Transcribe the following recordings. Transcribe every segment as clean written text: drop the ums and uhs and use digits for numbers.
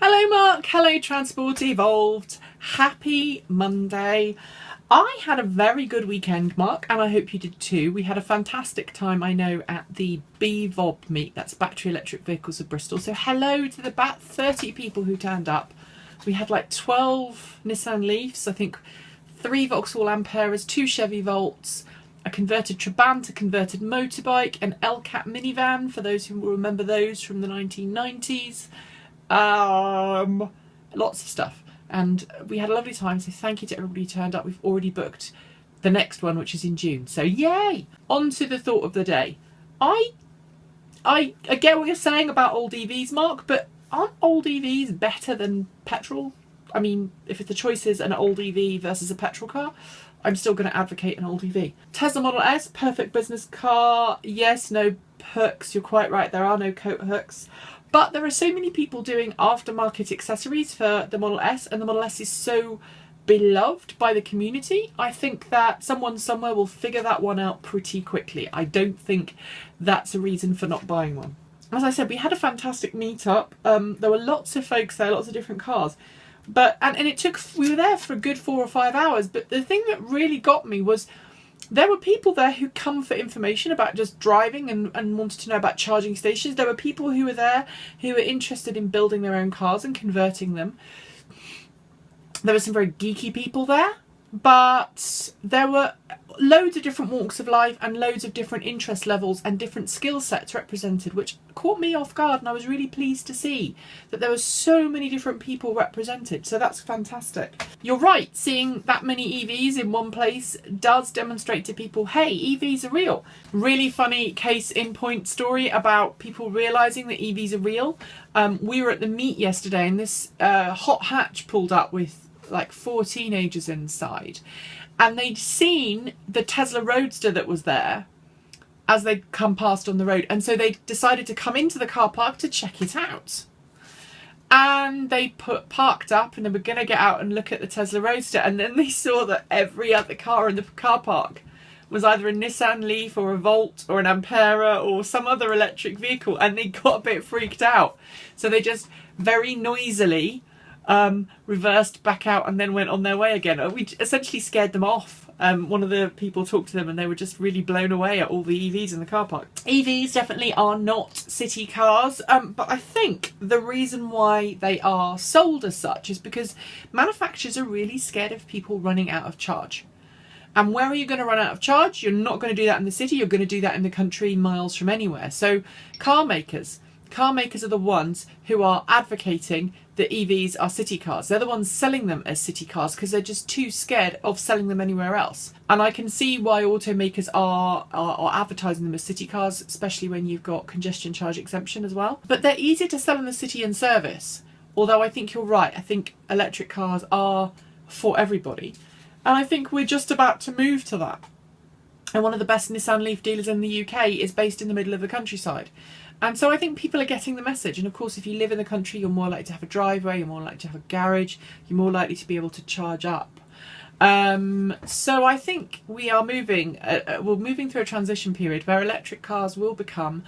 Hello Mark, hello Transport Evolved. Happy Monday. I had a very good weekend, Mark, and I hope you did too. We had a fantastic time, I know, at the BVOB meet, that's Battery Electric Vehicles of Bristol. So hello to the 30 people who turned up. We had like 12 Nissan Leafs, I think 3 Vauxhall Amperas, 2 Chevy Volts, a converted Trabant, a converted motorbike, an LCAT minivan, for those who will remember those from the 1990s. Lots of stuff. And we had a lovely time, so thank you to everybody who turned up. We've already booked the next one, which is in June. So yay! On to the thought of the day. I get what you're saying about old EVs, Mark, but aren't old EVs better than petrol? I mean, if the choice is an old EV versus a petrol car, I'm still going to advocate an old EV. Tesla Model S, perfect business car. Yes, no hooks. You're quite right. There are no coat hooks. But there are so many people doing aftermarket accessories for the Model S, and the Model S is so beloved by the community. I think that someone somewhere will figure that one out pretty quickly. I don't think that's a reason for not buying one. As I said, we had a fantastic meetup. There were lots of folks there, lots of different cars. But and we were there for a good 4 or 5 hours. But the thing that really got me was there were people there who come for information about just driving and wanted to know about charging stations. There were people who were there who were interested in building their own cars and converting them. There were some very geeky people there, but there were loads of different walks of life and loads of different interest levels and different skill sets represented, which caught me off guard, and I was really pleased to see that there were so many different people represented. So that's fantastic. You're right, seeing that many EVs in one place does demonstrate to people, hey, EVs are real. Really funny case in point story about people realising that EVs are real. We were at the meet yesterday, and this hot hatch pulled up with like 4 teenagers inside, and they'd seen the Tesla Roadster that was there as they'd come past on the road, and so they decided to come into the car park to check it out. And they parked up, and they were going to get out and look at the Tesla Roadster, and then they saw that every other car in the car park was either a Nissan Leaf or a Volt or an Ampera or some other electric vehicle, and they got a bit freaked out. So they just very noisily reversed back out and then went on their way again. We essentially scared them off. One of the people talked to them, and they were just really blown away at all the EVs in the car park. EVs definitely are not city cars, but I think the reason why they are sold as such is because manufacturers are really scared of people running out of charge. And where are you going to run out of charge? You're not going to do that in the city. You're going to do that in the country, miles from anywhere. So car makers are the ones who are advocating that EVs are city cars. They're the ones selling them as city cars because they're just too scared of selling them anywhere else. And I can see why automakers are advertising them as city cars, especially when you've got congestion charge exemption as well. But they're easier to sell in the city and service. Although I think you're right. I think electric cars are for everybody. And I think we're just about to move to that. And one of the best Nissan Leaf dealers in the UK is based in the middle of the countryside. And so I think people are getting the message. And of course, if you live in the country, you're more likely to have a driveway, you're more likely to have a garage, you're more likely to be able to charge up. So I think we are moving through a transition period where electric cars will become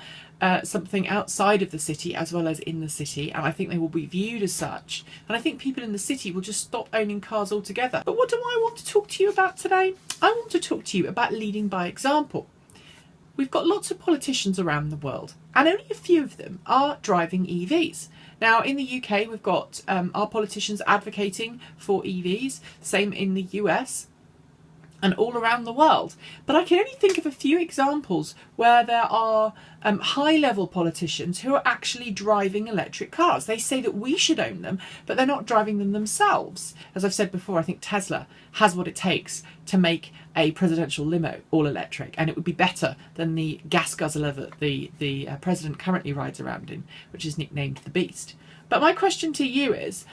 something outside of the city as well as in the city, and I think they will be viewed as such. And I think people in the city will just stop owning cars altogether. But what do I want to talk to you about today? I want to talk to you about leading by example. We've got lots of politicians around the world, and only a few of them are driving EVs. Now, in the UK, we've got our politicians advocating for EVs, same in the US and all around the world. But I can only think of a few examples where there are high-level politicians who are actually driving electric cars. They say that we should own them, but they're not driving them themselves. As I've said before, I think Tesla has what it takes to make a presidential limo all electric, and it would be better than the gas guzzler that the president currently rides around in, which is nicknamed the Beast. But my question to you is,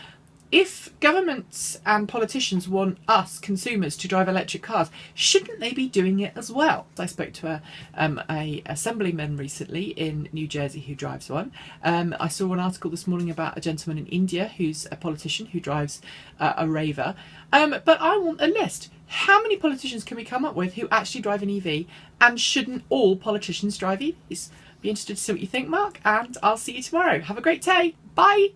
if governments and politicians want us consumers to drive electric cars, shouldn't they be doing it as well? I spoke to a assemblyman recently in New Jersey who drives one. I saw an article this morning about a gentleman in India who's a politician who drives a Raver. But I want a list. How many politicians can we come up with who actually drive an EV, and shouldn't all politicians drive EVs? Be interested to see what you think, Mark, and I'll see you tomorrow. Have a great day. Bye.